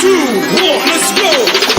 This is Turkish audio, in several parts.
2, 1, let's go.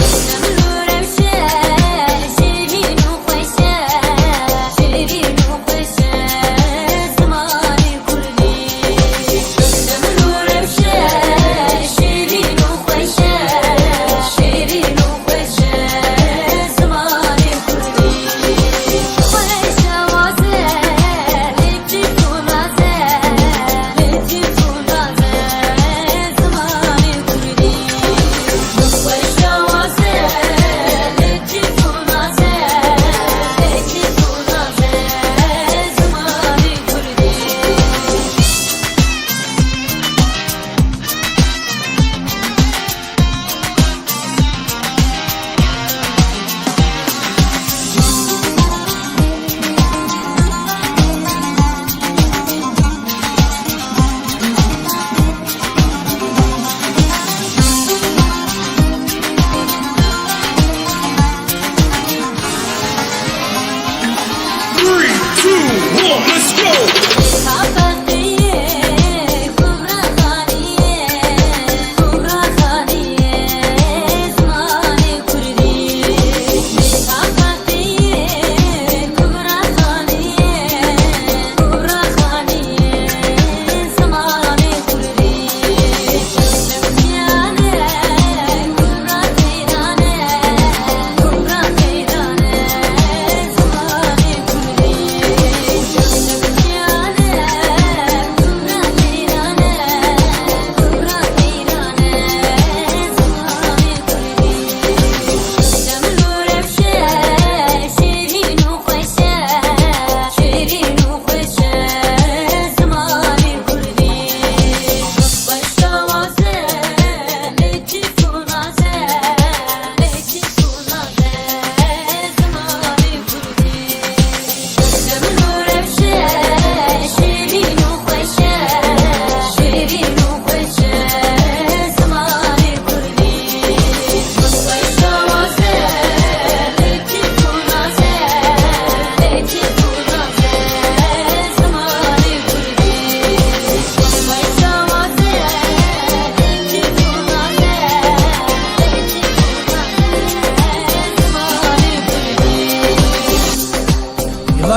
Let's go!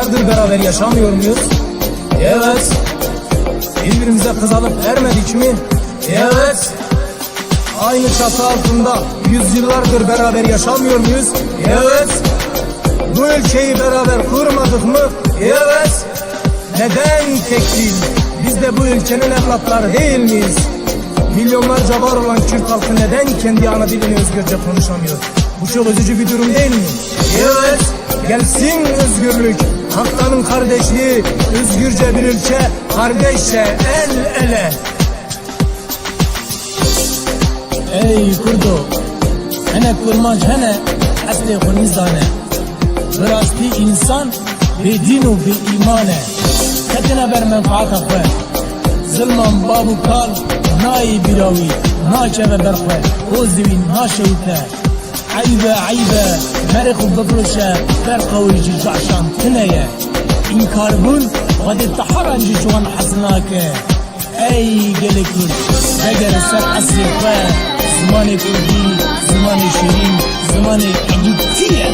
Yıllardır beraber yaşamıyor muyuz? Evet. Birbirimize kız alıp ermedik mi? Evet. Aynı çatı altında yüzyıllardır beraber yaşamıyor muyuz? Evet. Bu ülkeyi beraber kurmadık mı? Evet. Neden tek değil? Biz de bu ülkenin evlatları değil miyiz? Milyonlarca var olan Kürt halkı neden kendi ana dilini özgürce konuşamıyor? Bu çok üzücü bir durum değil mi? Evet. Gelsin özgürlük, hakların kardeşliği, özgürce bir ülke, kardeşçe el ele. Ey kurdo, hene kurmac hene, asli khunizane. Rasti insan, be din ve be imane. Kadına ber menfaata khwe. Zilman babu kal, nayi birawi, naçeve berkhwe. Ozivin naşevte. عيبة عيبة مرخ ببرشة برقوي جعشان تنية إنكاربون غد التحرن جوان حسناك أي قلكون بقر السر عسيقا زماني كردي زماني شيرين زماني عجيبتية